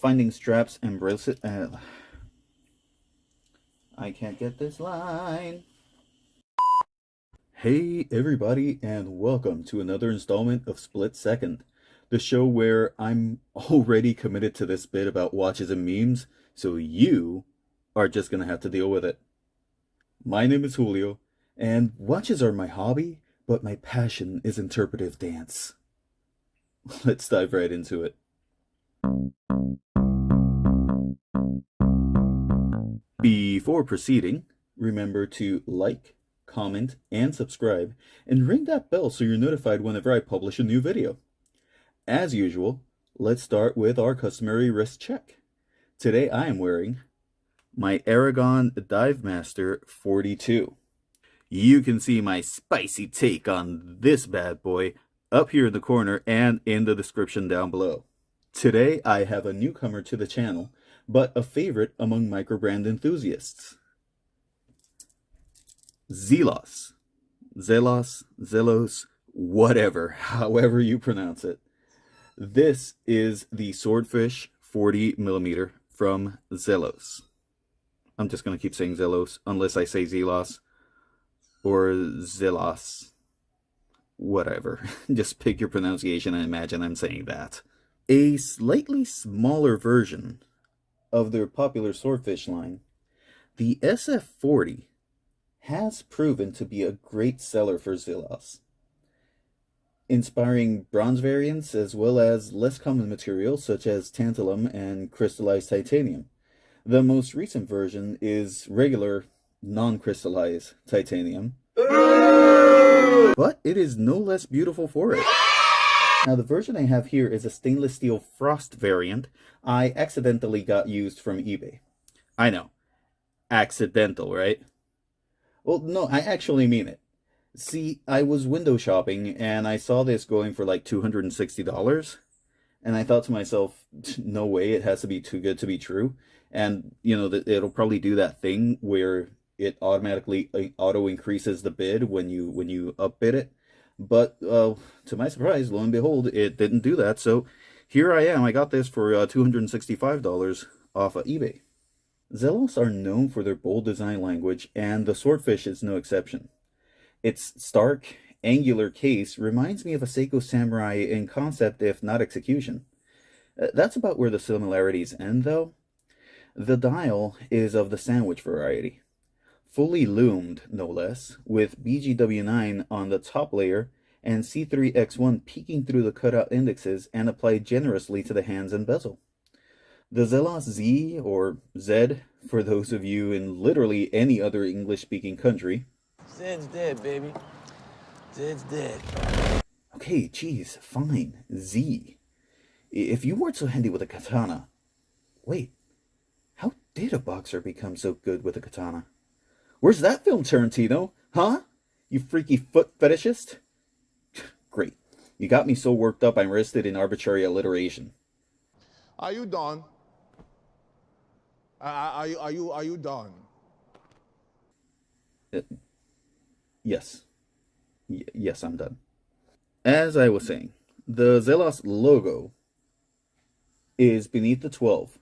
finding straps and bracelets. I can't get this line. Hey everybody, and welcome to another installment of Split Second, the show where I'm already committed to this bit about watches and memes, so you are just gonna have to deal with it. My name is Julio, and watches are my hobby, but my passion is interpretive dance. Let's dive right into it. Before proceeding, remember to like, comment, and subscribe, and ring that bell so you're notified whenever I publish a new video. As usual, let's start with our customary wrist check. Today I am wearing my Aragon DM42. You can see my spicy take on this bad boy up here in the corner and in the description down below. Today I have a newcomer to the channel, but a favorite among microbrand enthusiasts. Zelos, whatever, however you pronounce it. This is the Swordfish 40mm from Zelos. I'm just going to keep saying Zelos unless I say Zelos or Zelos. Whatever. Just pick your pronunciation and imagine I'm saying that. A slightly smaller version of their popular Swordfish line, the SF40 has proven to be a great seller for Zelos, inspiring bronze variants as well as less common materials such as tantalum and crystallized titanium. The most recent version is regular non-crystallized titanium, but it is no less beautiful for it. Now the version I have here is a stainless steel frost variant I accidentally got used from eBay. I know, accidental, right? Well, no, I actually mean it. See, I was window shopping and I saw this going for like $260. And I thought to myself, no way, it has to be too good to be true. And, you know, it'll probably do that thing where it automatically auto increases the bid when you upbid it. But to my surprise, lo and behold, it didn't do that. So here I am. I got this for $265 off of eBay. Zelos are known for their bold design language, and the Swordfish is no exception. Its stark, angular case reminds me of a Seiko Samurai in concept, if not execution. That's about where the similarities end, though. The dial is of the sandwich variety, fully loomed, no less, with BGW9 on the top layer and C3X1 peeking through the cutout indexes and applied generously to the hands and bezel. The Zelos Z, or Z, for those of you in literally any other English-speaking country. Zed's dead, baby. Zed's dead. Okay, geez, fine. Z. If you weren't so handy with a katana... Wait, how did a boxer become so good with a katana? Where's that film, Tarantino? Huh? You freaky foot fetishist? Great. You got me so worked up I'm interested in arbitrary alliteration. Are you done? Are you done? Yes. Yes, I'm done. As I was saying, the Zelos logo is beneath the 12,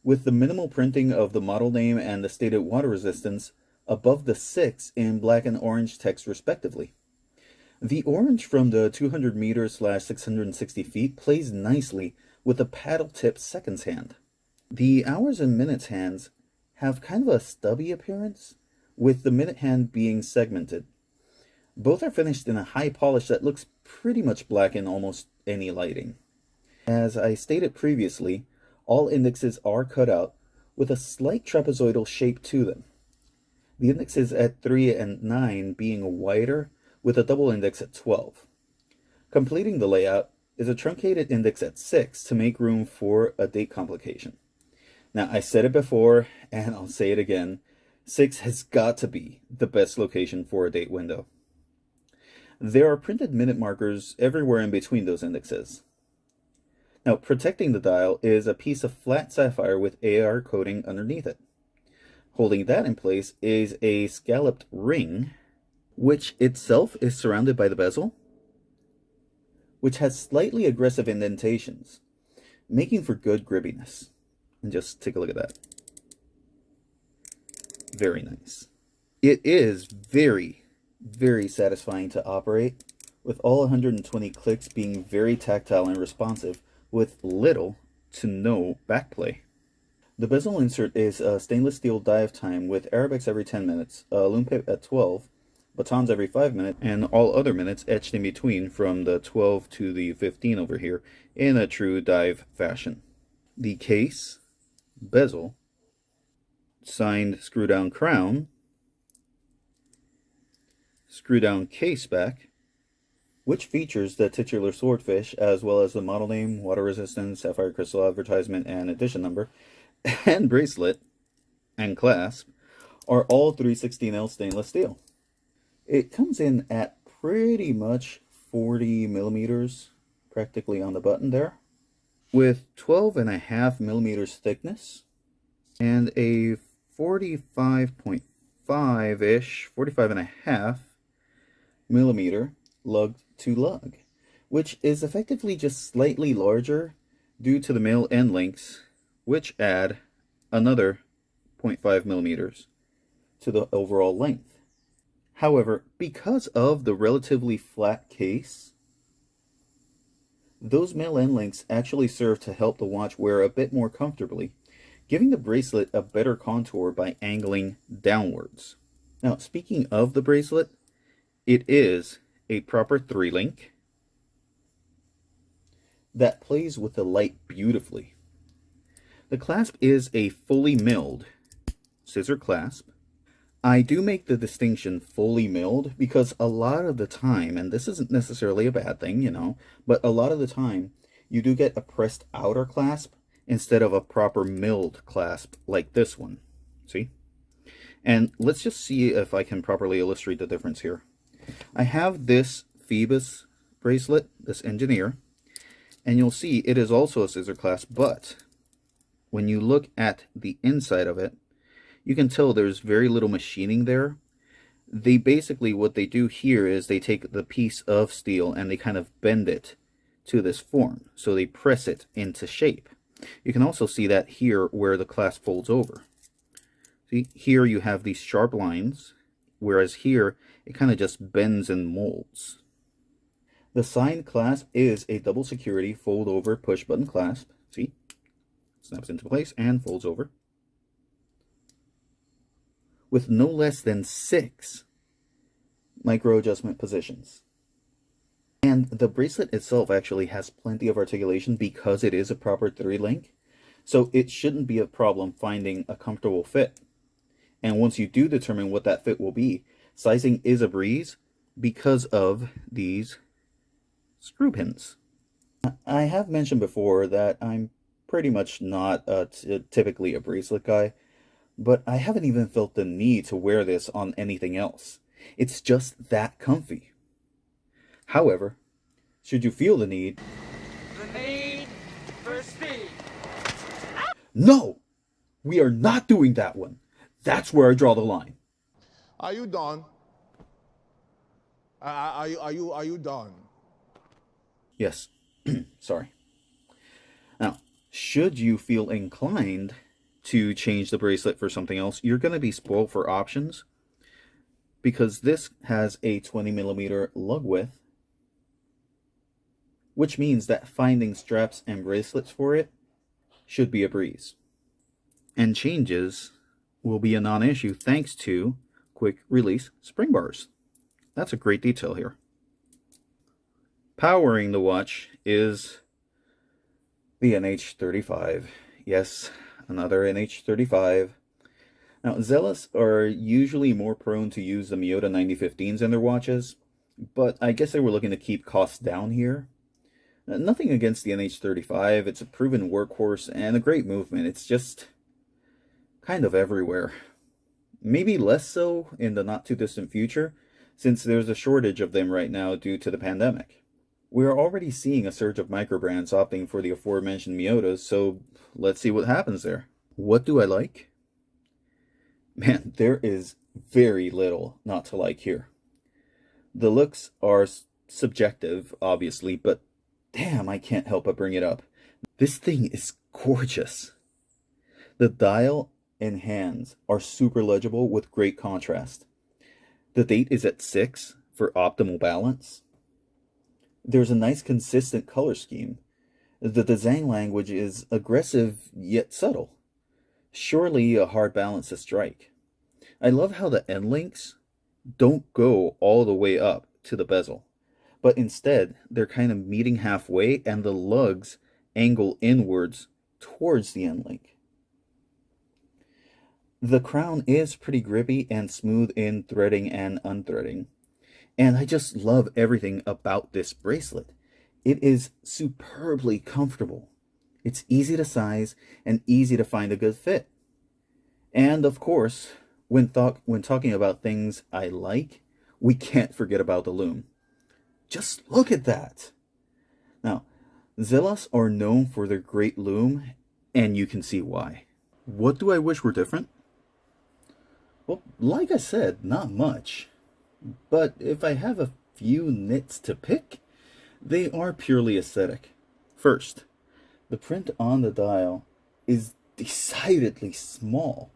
with the minimal printing of the model name and the stated water resistance above the 6 in black and orange text respectively. The orange from the 200 meters / 660 feet plays nicely with the paddle tip seconds hand. The hours and minutes hands have kind of a stubby appearance, with the minute hand being segmented. Both are finished in a high polish that looks pretty much black in almost any lighting. As I stated previously, all indexes are cut out with a slight trapezoidal shape to them. The indexes at 3 and 9 being wider with a double index at 12. Completing the layout is a truncated index at 6 to make room for a date complication. Now, I said it before, and I'll say it again, 6 has got to be the best location for a date window. There are printed minute markers everywhere in between those indexes. Now, protecting the dial is a piece of flat sapphire with AR coating underneath it. Holding that in place is a scalloped ring, which itself is surrounded by the bezel, which has slightly aggressive indentations, making for good grippiness. And just take a look at that. Very nice. It is very, very satisfying to operate, with all 120 clicks being very tactile and responsive, with little to no backplay. The bezel insert is a stainless steel dive time with Arabics every 10 minutes, a loom pip at 12, batons every 5 minutes, and all other minutes etched in between from the 12 to the 15 over here in a true dive fashion. The case, bezel, signed screw down crown, screw down case back, which features the titular swordfish as well as the model name, water resistance, sapphire crystal advertisement, and edition number, and bracelet and clasp are all 316L stainless steel. It comes in at pretty much 40 millimeters, practically on the button there, with 12.5 millimeters thickness and a 45.5-ish, 45.5 millimeter lug to lug, which is effectively just slightly larger due to the male end links, which add another 0.5 millimeters to the overall length. However, because of the relatively flat case, those male end links actually serve to help the watch wear a bit more comfortably, giving the bracelet a better contour by angling downwards. Now, speaking of the bracelet, it is a proper 3-link that plays with the light beautifully. The clasp is a fully milled scissor clasp. I do make the distinction fully milled because a lot of the time, and this isn't necessarily a bad thing, you know, but a lot of the time you do get a pressed outer clasp instead of a proper milled clasp like this one. See? And let's just see if I can properly illustrate the difference here. I have this Phoebus bracelet, this engineer, and you'll see it is also a scissor clasp, but when you look at the inside of it, you can tell there's very little machining there. They basically, what they do here is they take the piece of steel and they kind of bend it to this form. So they press it into shape. You can also see that here where the clasp folds over. See, here you have these sharp lines, whereas here it kind of just bends and molds. The signed clasp is a double security fold over push button clasp. See? Snaps into place and folds over, with no less than 6 micro adjustment positions. And the bracelet itself actually has plenty of articulation because it is a proper 3-link, so it shouldn't be a problem finding a comfortable fit. And once you do determine what that fit will be, sizing is a breeze because of these screw pins. I have mentioned before that I'm pretty much not typically a bracelet guy, but I haven't even felt the need to wear this on anything else. It's just that comfy. However, should you feel the need for speed. No! We are not doing that one. That's where I draw the line. Are you done? Are you done? Yes. Sorry. Now, should you feel inclined to change the bracelet for something else, you're going to be spoiled for options, because this has a 20 millimeter lug width, which means that finding straps and bracelets for it should be a breeze. And changes will be a non-issue thanks to quick release spring bars. That's a great detail here. Powering the watch is the NH35. Yes, another NH35. Now, Zelos are usually more prone to use the Miyota 9015s in their watches, but I guess they were looking to keep costs down here. Nothing against the NH35, it's a proven workhorse and a great movement. It's just kind of everywhere. Maybe less so in the not too distant future, since there's a shortage of them right now due to the pandemic. We are already seeing a surge of microbrands opting for the aforementioned Miyotas, so let's see what happens there. What do I like? Man, there is very little not to like here. The looks are subjective, obviously, but damn, I can't help but bring it up. This thing is gorgeous. The dial and hands are super legible with great contrast. The date is at 6 for optimal balance. There's a nice consistent color scheme. The design language is aggressive yet subtle. Surely a hard balance to strike. I love how the end links don't go all the way up to the bezel, but instead they're kind of meeting halfway and the lugs angle inwards towards the end link. The crown is pretty grippy and smooth in threading and unthreading, and I just love everything about this bracelet. It is superbly comfortable. It's easy to size and easy to find a good fit. And of course, when talking about things I like, we can't forget about the loom. Just look at that. Now, Zelos are known for their great loom, and you can see why. What do I wish were different? Well, like I said, not much. But if I have a few nits to pick, they are purely aesthetic. First, the print on the dial is decidedly small.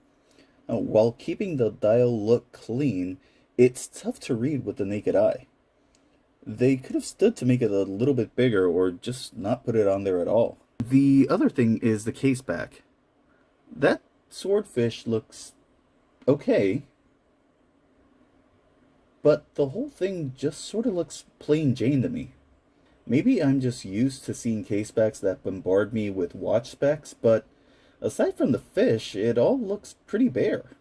Now, while keeping the dial look clean, it's tough to read with the naked eye. They could have stood to make it a little bit bigger or just not put it on there at all. The other thing is the case back. That swordfish looks okay, but the whole thing just sort of looks plain Jane to me. Maybe I'm just used to seeing casebacks that bombard me with watch specs, but aside from the fish, it all looks pretty bare.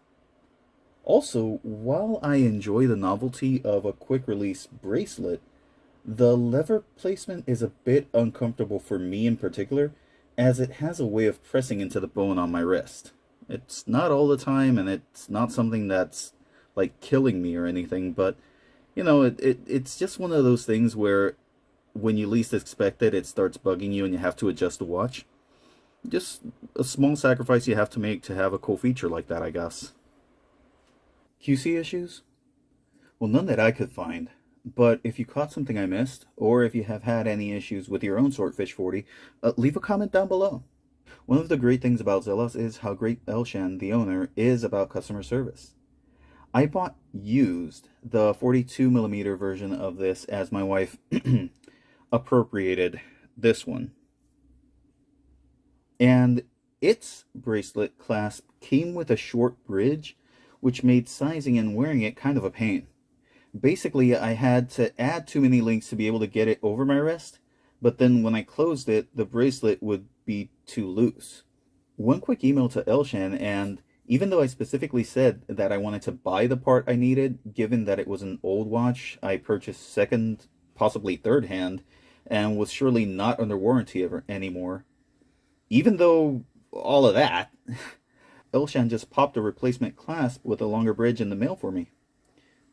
Also, while I enjoy the novelty of a quick release bracelet, the lever placement is a bit uncomfortable for me in particular, as it has a way of pressing into the bone on my wrist. It's not all the time, and it's not something that's like killing me or anything, but you know, it's just one of those things where when you least expect it, it starts bugging you and you have to adjust the watch. Just a small sacrifice you have to make to have a cool feature like that, I guess. QC issues? Well, none that I could find. But if you caught something I missed, or if you have had any issues with your own Swordfish 40, leave a comment down below. One of the great things about Zelos is how great Elshan, the owner, is about customer service. I bought used the 42mm version of this as my wife appropriated this one. And its bracelet clasp came with a short bridge, which made sizing and wearing it kind of a pain. Basically, I had to add too many links to be able to get it over my wrist, but then when I closed it, the bracelet would be too loose. One quick email to Elshan, and even though I specifically said that I wanted to buy the part I needed, given that it was an old watch I purchased second, possibly third hand, and was surely not under warranty anymore, even though all of that, Elshan just popped a replacement clasp with a longer bridge in the mail for me.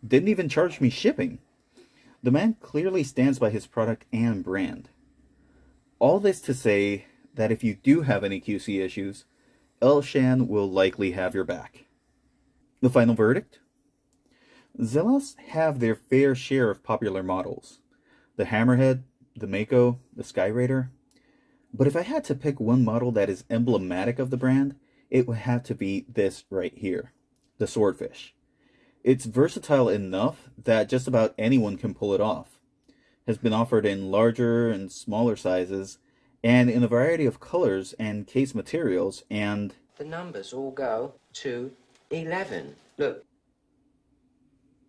Didn't even charge me shipping. The man clearly stands by his product and brand. All this to say that if you do have any QC issues, Elshan will likely have your back. The final verdict? Zelos have their fair share of popular models. The Hammerhead, the Mako, the Skyraider. But if I had to pick one model that is emblematic of the brand, it would have to be this right here, the Swordfish. It's versatile enough that just about anyone can pull it off. Has been offered in larger and smaller sizes, and in a variety of colors and case materials, and the numbers all go to 11. Look.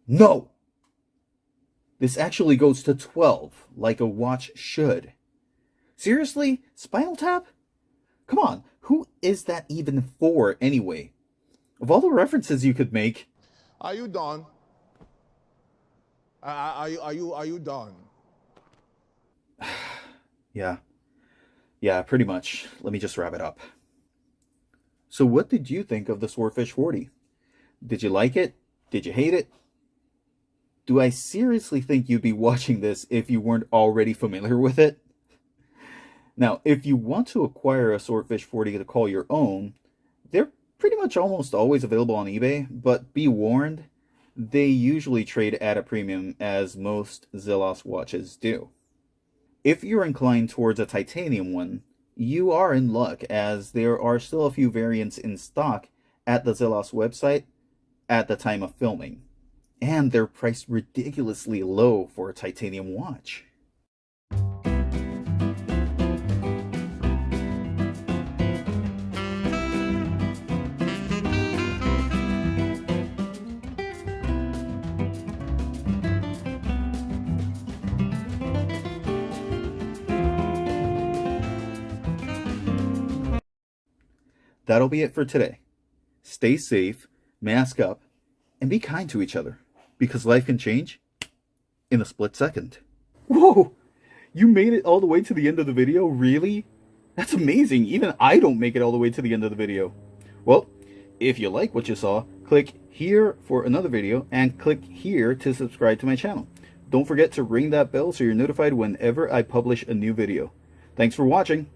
No! This actually goes to 12, like a watch should. Seriously? Spinal Tap? Come on, who is that even for anyway? Of all the references you could make... Are you done? Are you done? Yeah, pretty much. Let me just wrap it up. So what did you think of the Swordfish 40? Did you like it? Did you hate it? Do I seriously think you'd be watching this if you weren't already familiar with it? Now, if you want to acquire a Swordfish 40 to call your own, they're pretty much almost always available on eBay, but be warned, they usually trade at a premium, as most Zelos watches do. If you're inclined towards a titanium one, you are in luck, as there are still a few variants in stock at the Zelos website at the time of filming. And they're priced ridiculously low for a titanium watch. That'll be it for today. Stay safe, mask up, and be kind to each other, because life can change in a split second. Whoa! You made it all the way to the end of the video? Really? That's amazing. Even I don't make it all the way to the end of the video. Well, if you like what you saw, click here for another video and click here to subscribe to my channel. Don't forget to ring that bell so you're notified whenever I publish a new video. Thanks for watching.